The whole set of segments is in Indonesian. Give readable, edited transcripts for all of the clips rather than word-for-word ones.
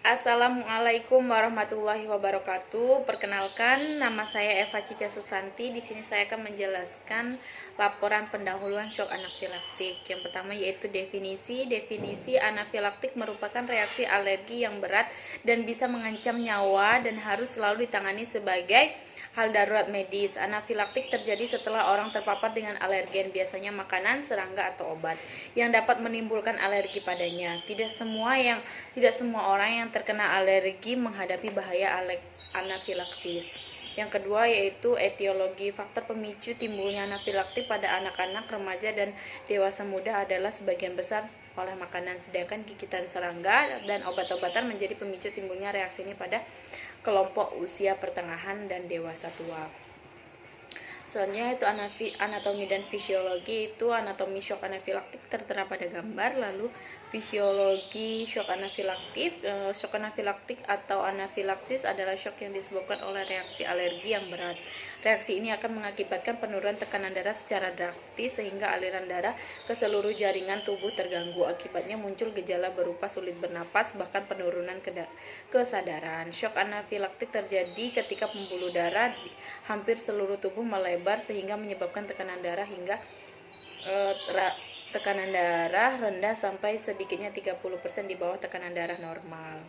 Assalamualaikum warahmatullahi wabarakatuh. Perkenalkan, nama saya Eva Cica Susanti. Di sini saya akan menjelaskan laporan pendahuluan shock anafilaktik. Yang pertama yaitu definisi. Definisi anafilaktik merupakan reaksi alergi yang berat dan bisa mengancam nyawa dan harus selalu ditangani sebagai hal darurat medis. Anafilaktik terjadi setelah orang terpapar dengan alergen, biasanya makanan, serangga, atau obat yang dapat menimbulkan alergi padanya. Tidak semua orang yang terkena alergi menghadapi bahaya anafilaksis. Yang kedua yaitu etiologi. Faktor pemicu timbulnya anafilaktik pada anak-anak, remaja, dan dewasa muda adalah sebagian besar oleh makanan, sedangkan gigitan serangga dan obat-obatan menjadi pemicu timbulnya reaksi ini pada kelompok usia pertengahan dan dewasa tua. Selanjutnya itu anatomi dan fisiologi. Itu anatomi shock anafilaktik tertera pada gambar. Lalu fisiologi shock anafilaktik. Shock anafilaktik atau anafilaksis adalah shock yang disebabkan oleh reaksi alergi yang berat. Reaksi ini akan mengakibatkan penurunan tekanan darah secara drastis sehingga aliran darah ke seluruh jaringan tubuh terganggu. Akibatnya muncul gejala berupa sulit bernapas, bahkan penurunan kesadaran. Shock anafilaktik terjadi ketika pembuluh darah di hampir seluruh tubuh melebar sehingga menyebabkan tekanan darah rendah sampai sedikitnya 30% di bawah tekanan darah normal.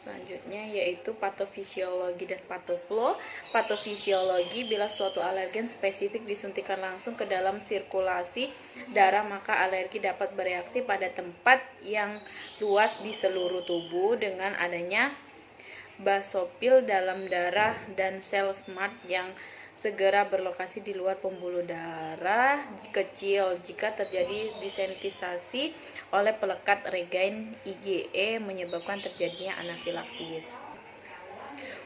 Selanjutnya yaitu patofisiologi dan patoflow. Patofisiologi, bila suatu alergen spesifik disuntikan langsung ke dalam sirkulasi darah, maka alergi dapat bereaksi pada tempat yang luas di seluruh tubuh dengan adanya basofil dalam darah dan sel SMART yang segera berlokasi di luar pembuluh darah kecil. Jika terjadi disensitisasi oleh pelekat regain IgE menyebabkan terjadinya anafilaksis.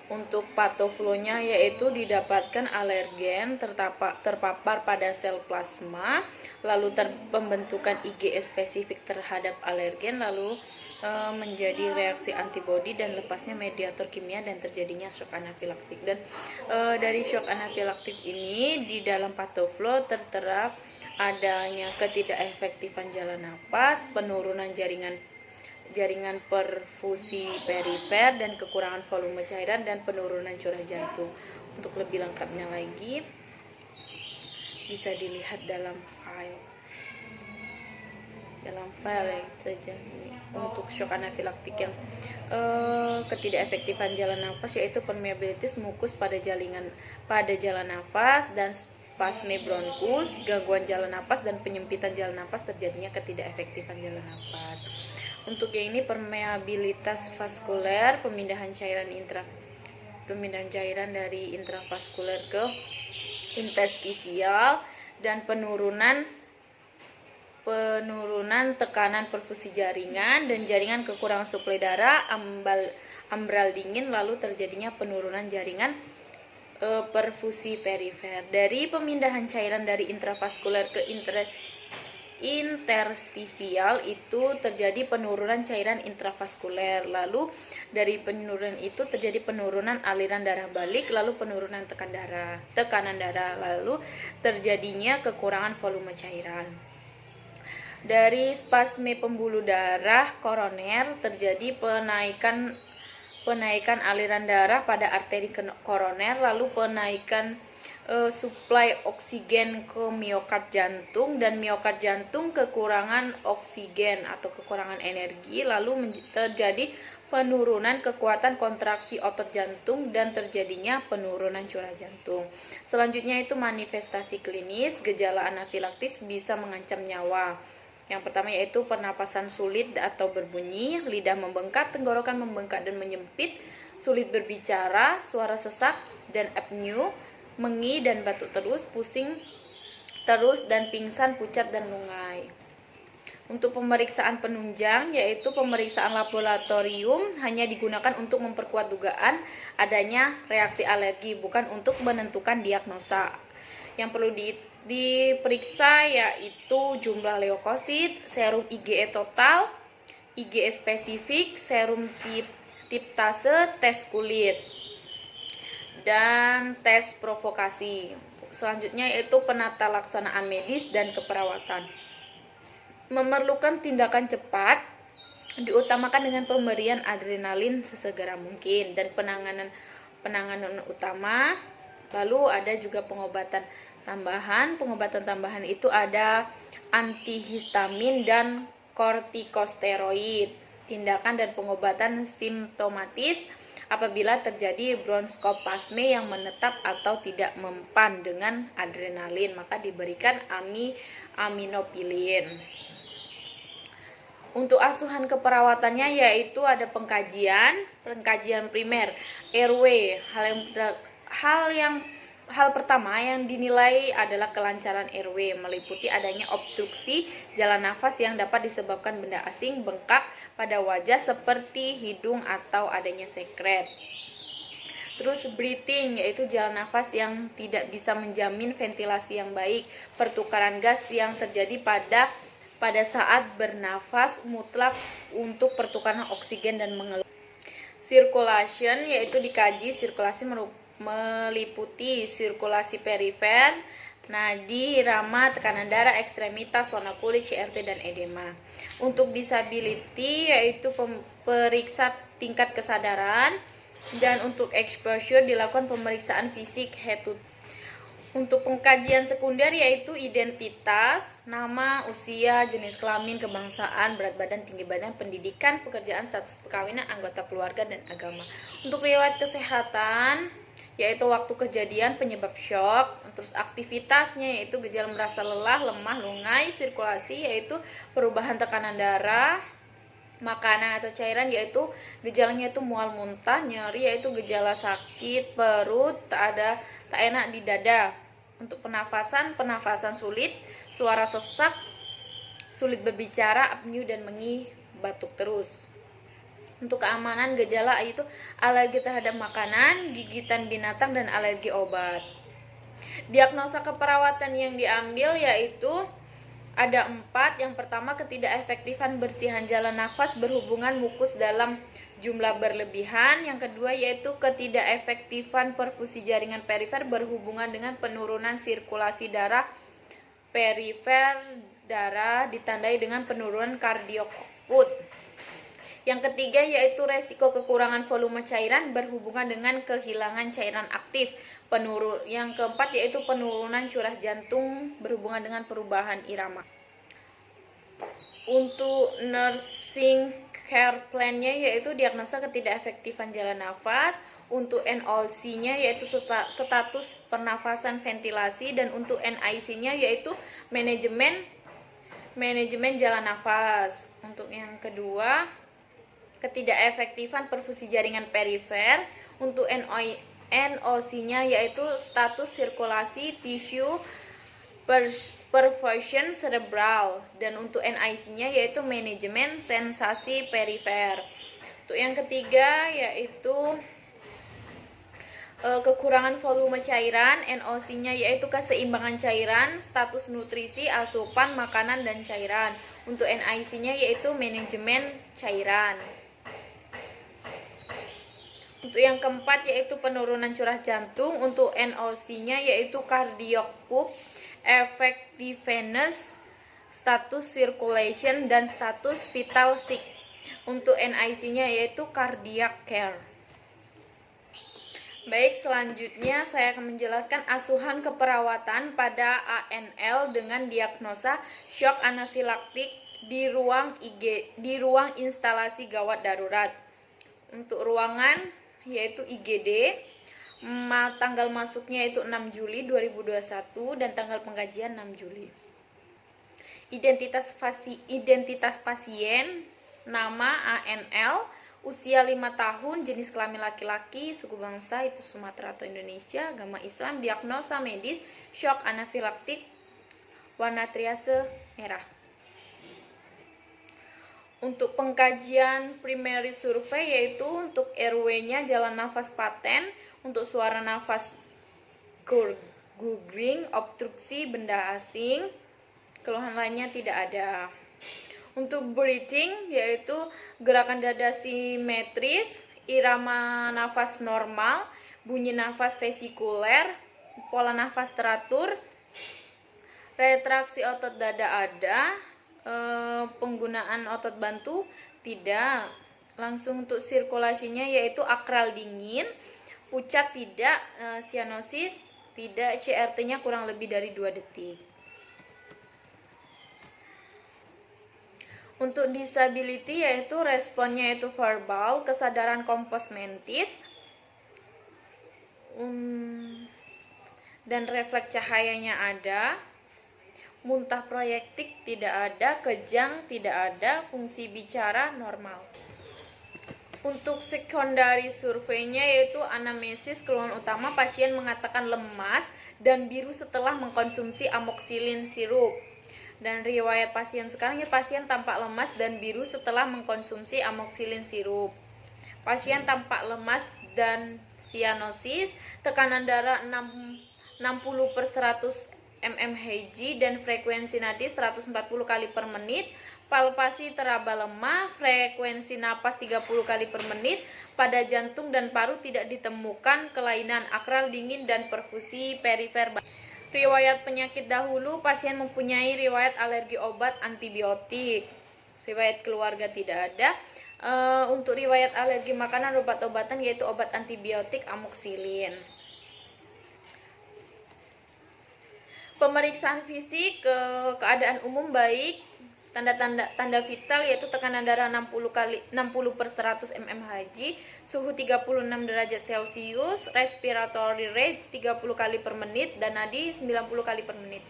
Untuk patoflow-nya yaitu didapatkan alergen terpapar pada sel plasma, lalu pembentukan IgE spesifik terhadap alergen, lalu menjadi reaksi antibodi dan lepasnya mediator kimia dan terjadinya shock anafilaktik. Dan dari shock anafilaktik ini di dalam patoflow tertera adanya ketidakefektifan jalan napas, penurunan jaringan perfusi perifer, dan kekurangan volume cairan dan penurunan curah jantung. Untuk lebih lengkapnya lagi bisa dilihat dalam file saja. Untuk shock anafilaktik yang ketidakefektifan jalan nafas yaitu permeabilitas mukus pada jalan nafas dan spasme bronkus, gangguan jalan nafas dan penyempitan jalan nafas, terjadinya ketidakefektifan jalan nafas. Untuk yang ini permeabilitas vaskuler, pemindahan cairan dari intravaskuler ke interstisial, dan penurunan tekanan perfusi jaringan dan jaringan, kekurangan suplai darah, ambral dingin, lalu terjadinya penurunan jaringan perfusi perifer. Dari pemindahan cairan dari intravaskuler ke interstisial itu terjadi penurunan cairan intravaskuler, lalu dari penurunan itu terjadi penurunan aliran darah balik, lalu penurunan tekanan darah, lalu terjadinya kekurangan volume cairan. Dari spasme pembuluh darah koroner terjadi penaikan aliran darah pada arteri koroner, lalu penaikan suplai oksigen ke miokard jantung, dan miokard jantung kekurangan oksigen atau kekurangan energi, lalu terjadi penurunan kekuatan kontraksi otot jantung dan terjadinya penurunan curah jantung. Selanjutnya itu manifestasi klinis. Gejala anafilaktis bisa mengancam nyawa. Yang pertama yaitu pernapasan sulit atau berbunyi, lidah membengkak, tenggorokan membengkak dan menyempit, sulit berbicara, suara sesak dan apnea, mengi dan batuk terus, pusing terus dan pingsan, pucat dan lungai. Untuk pemeriksaan penunjang yaitu pemeriksaan laboratorium hanya digunakan untuk memperkuat dugaan adanya reaksi alergi, bukan untuk menentukan diagnosa. Yang perlu diperiksa yaitu jumlah leukosit, serum IgE total, IgE spesifik, serum tiptase, tes kulit, dan tes provokasi. Selanjutnya yaitu penata laksanaan medis dan keperawatan. Memerlukan tindakan cepat diutamakan dengan pemberian adrenalin sesegera mungkin dan penanganan utama. Lalu ada juga pengobatan tambahan. Pengobatan tambahan itu ada antihistamin dan kortikosteroid. Tindakan dan pengobatan simptomatis apabila terjadi bronkospasme yang menetap atau tidak mempan dengan adrenalin, maka diberikan aminopilin. Untuk asuhan keperawatannya yaitu ada pengkajian primer RW. Hal pertama yang dinilai adalah kelancaran RW, meliputi adanya obstruksi jalan nafas yang dapat disebabkan benda asing, bengkak pada wajah seperti hidung atau adanya sekret. Terus breathing, yaitu jalan nafas yang tidak bisa menjamin ventilasi yang baik, pertukaran gas yang terjadi pada saat bernafas mutlak untuk pertukaran oksigen dan mengeluarkan. Circulation, yaitu dikaji sirkulasi meliputi sirkulasi perifer, nadi, irama, tekanan darah, ekstremitas, warna kulit, CRT, dan edema. Untuk disability yaitu periksa tingkat kesadaran, dan untuk exposure dilakukan pemeriksaan fisik head to toe. Untuk pengkajian sekunder yaitu identitas, nama, usia, jenis kelamin, kebangsaan, berat badan, tinggi badan, pendidikan, pekerjaan, status perkawinan, anggota keluarga, dan agama. Untuk riwayat kesehatan yaitu waktu kejadian, penyebab shock, terus aktivitasnya yaitu gejala merasa lelah, lemah, lungai, sirkulasi yaitu perubahan tekanan darah, makanan atau cairan yaitu gejalanya itu mual, muntah, nyeri yaitu gejala sakit perut, tak enak di dada. Untuk penafasan sulit, suara sesak, sulit berbicara, apnea dan mengih, batuk terus. Untuk keamanan gejala itu alergi terhadap makanan, gigitan binatang, dan alergi obat. Diagnosa keperawatan yang diambil yaitu ada 4. Yang pertama, ketidakefektifan bersihan jalan nafas berhubungan mukus dalam jumlah berlebihan. Yang kedua yaitu ketidakefektifan perfusi jaringan perifer berhubungan dengan penurunan sirkulasi darah perifer darah ditandai dengan penurunan kardiok output. Yang ketiga yaitu resiko kekurangan volume cairan berhubungan dengan kehilangan cairan aktif. Yang keempat yaitu penurunan curah jantung berhubungan dengan perubahan irama. Untuk nursing care plan-nya yaitu diagnosa ketidakefektifan jalan nafas. Untuk NOC-nya yaitu status pernafasan ventilasi, dan untuk NIC-nya yaitu manajemen jalan nafas. Untuk yang kedua, ketidakefektifan perfusi jaringan perifer. Untuk NOC-nya yaitu status sirkulasi tisu perfusion cerebral, dan untuk NIC-nya yaitu manajemen sensasi perifer. Untuk yang ketiga yaitu kekurangan volume cairan. NOC-nya yaitu keseimbangan cairan, status nutrisi, asupan makanan dan cairan. Untuk NIC-nya yaitu manajemen cairan. Untuk yang keempat yaitu penurunan curah jantung. Untuk NOC-nya yaitu cardiac pump, effectiveness, status circulation, dan status vital sign. Untuk NIC-nya yaitu cardiac care. Baik, selanjutnya saya akan menjelaskan asuhan keperawatan pada ANL dengan diagnosa shock anafilaktik di ruang instalasi gawat darurat. Untuk ruangan yaitu IGD, tanggal masuknya itu 6 Juli 2021 dan tanggal pengkajian 6 Juli. Identitas pasien, nama ANL, usia 5 tahun, jenis kelamin laki-laki, suku bangsa itu Sumatera atau Indonesia, agama Islam, diagnosa medis shock anafilaktik, warna triase merah. Untuk pengkajian primary survey yaitu untuk RW-nya jalan nafas paten, untuk suara nafas gurgling, obstruksi, benda asing, keluhan lainnya tidak ada. Untuk breathing yaitu gerakan dada simetris, irama nafas normal, bunyi nafas vesikuler, pola nafas teratur, retraksi otot dada ada, penggunaan otot bantu, Tidak. Langsung untuk sirkulasinya yaitu akral dingin, pucat tidak, sianosis tidak, CRT-nya kurang lebih dari 2 detik. Untuk disability yaitu responnya itu verbal, kesadaran kompos mentis, dan refleks cahayanya ada, muntah proyektik tidak ada, kejang tidak ada, fungsi bicara normal. Untuk secondary surveinya yaitu anamnesis, keluhan utama pasien mengatakan lemas dan biru setelah mengkonsumsi amoxicillin sirup. Dan riwayat pasien sekarang ya, pasien tampak lemas dan biru setelah mengkonsumsi amoxicillin sirup. Pasien tampak lemas dan sianosis, tekanan darah 60/100 mmHg dan frekuensi nadi 140 kali per menit, palpasi teraba lemah, frekuensi napas 30 kali per menit, pada jantung dan paru tidak ditemukan kelainan, akral dingin dan perfusi perifer. Riwayat penyakit dahulu, pasien mempunyai riwayat alergi obat antibiotik. Riwayat keluarga tidak ada. Untuk riwayat alergi makanan obat-obatan yaitu obat antibiotik amoxicillin. Pemeriksaan fisik, keadaan umum baik, tanda vital yaitu tekanan darah 60/100 mmHg, suhu 36 derajat Celcius, respiratory rate 30 kali per menit, dan nadi 90 kali per menit.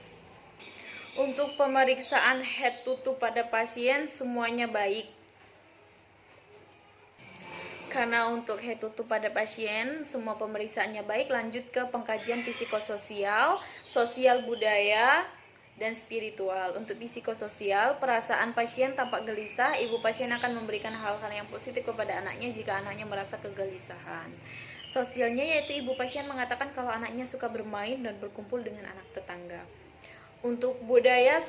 Untuk pemeriksaan head to toe pada pasien semuanya baik. Karena untuk head to toe pada pasien semua pemeriksaannya baik, lanjut ke pengkajian psikososial, sosial budaya, dan spiritual. Untuk psikososial, perasaan pasien tampak gelisah, ibu pasien akan memberikan hal-hal yang positif kepada anaknya jika anaknya merasa kegelisahan. Sosialnya yaitu ibu pasien mengatakan kalau anaknya suka bermain dan berkumpul dengan anak tetangga. Untuk budaya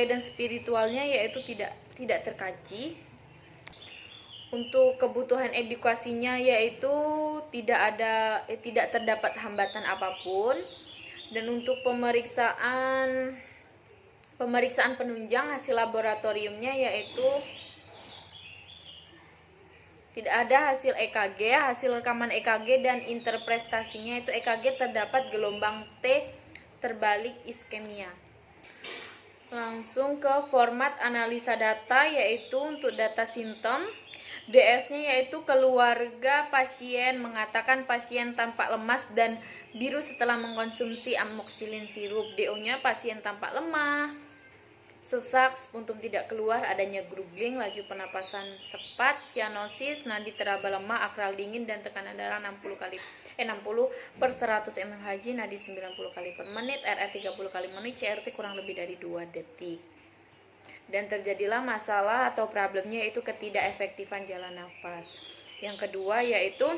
dan spiritualnya yaitu tidak terkaji. Untuk kebutuhan edukasinya yaitu tidak terdapat hambatan apapun. Dan untuk pemeriksaan penunjang hasil laboratoriumnya yaitu tidak ada hasil EKG, hasil rekaman EKG dan interpretasinya itu EKG terdapat gelombang T terbalik iskemia. Langsung ke format analisa data yaitu untuk data simptom. DS-nya yaitu keluarga pasien mengatakan pasien tampak lemas dan biru setelah mengkonsumsi amoxicillin sirup. DO-nya pasien tampak lemah, sesak, sputum tidak keluar, adanya grumbling, laju pernapasan cepat, sianosis, nadi teraba lemah, akral dingin, dan tekanan darah 60/100 mmHg, nadi 90 kali per menit, RR 30 kali per menit, CRT kurang lebih dari 2 detik. Dan terjadilah masalah atau problemnya yaitu ketidakefektifan jalan nafas. Yang kedua yaitu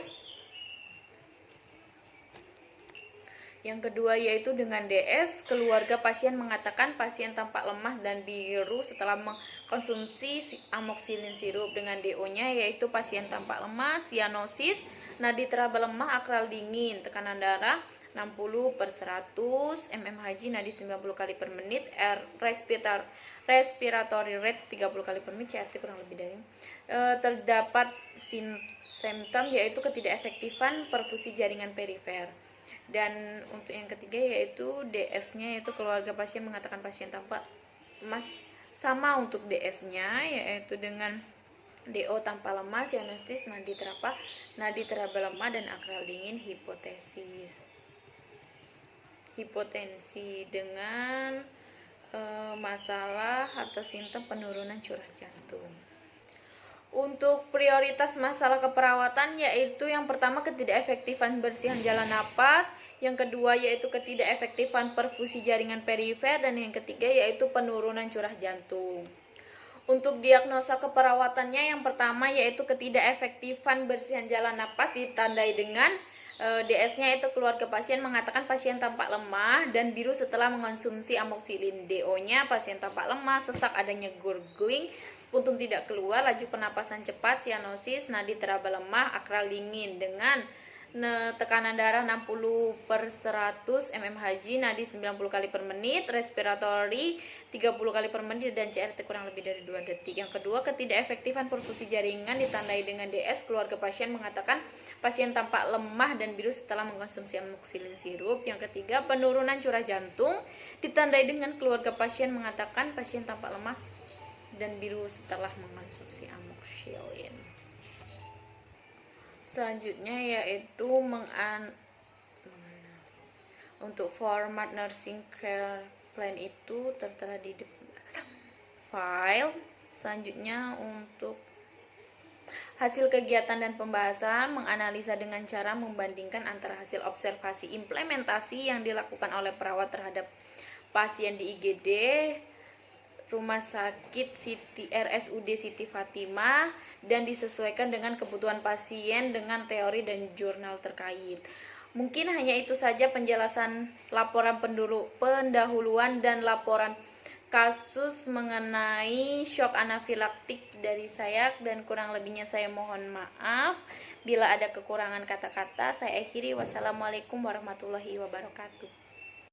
dengan DS, keluarga pasien mengatakan pasien tampak lemah dan biru setelah mengkonsumsi amoxicillin sirup. Dengan DO-nya yaitu pasien tampak lemah, sianosis, nadi teraba lemah, akral dingin, tekanan darah 60/100 mmHg, nadi 90 kali per menit, respiratory rate 30 kali per menit, CRT kurang lebih dari. Terdapat simptom yaitu ketidakefektifan perfusi jaringan perifer. Dan untuk yang ketiga yaitu DS-nya yaitu keluarga pasien mengatakan pasien tampak lemas. Sama untuk DS-nya yaitu dengan DO tanpa lemas, sianosis, nadi teraba lemah, dan akral dingin, hipotensi dengan masalah atau simptom penurunan curah jantung. Untuk prioritas masalah keperawatan yaitu yang pertama ketidakefektifan bersihan jalan napas, yang kedua yaitu ketidakefektifan perfusi jaringan perifer, dan yang ketiga yaitu penurunan curah jantung. Untuk diagnosa keperawatannya yang pertama yaitu ketidakefektifan bersihan jalan napas ditandai dengan DS-nya itu keluarga pasien mengatakan pasien tampak lemah dan biru setelah mengonsumsi amoxicillin. DO-nya pasien tampak lemah, sesak, adanya gurgling, sputum tidak keluar, laju pernapasan cepat, sianosis, nadi teraba lemah, akral dingin. Dengan tekanan darah 60/100 mmHg, nadi 90 kali per menit, respiratory 30 kali per menit, dan CRT kurang lebih dari 2 detik. Yang kedua, ketidakefektifan perfusi jaringan ditandai dengan DS. Keluarga pasien mengatakan pasien tampak lemah dan biru setelah mengkonsumsi amoxicillin sirup. Yang ketiga, penurunan curah jantung ditandai dengan keluarga pasien mengatakan pasien tampak lemah dan biru setelah mengkonsumsi amoxicillin. Selanjutnya yaitu untuk format nursing care plan itu tertera di file. Selanjutnya untuk hasil kegiatan dan pembahasan, menganalisa dengan cara membandingkan antara hasil observasi implementasi yang dilakukan oleh perawat terhadap pasien di IGD Rumah Sakit RSUD Siti Fatimah dan disesuaikan dengan kebutuhan pasien dengan teori dan jurnal terkait. Mungkin hanya itu saja penjelasan laporan pendahuluan dan laporan kasus mengenai shock anafilaktik dari saya, dan kurang lebihnya saya mohon maaf. Bila ada kekurangan kata-kata, saya akhiri. Wassalamualaikum warahmatullahi wabarakatuh.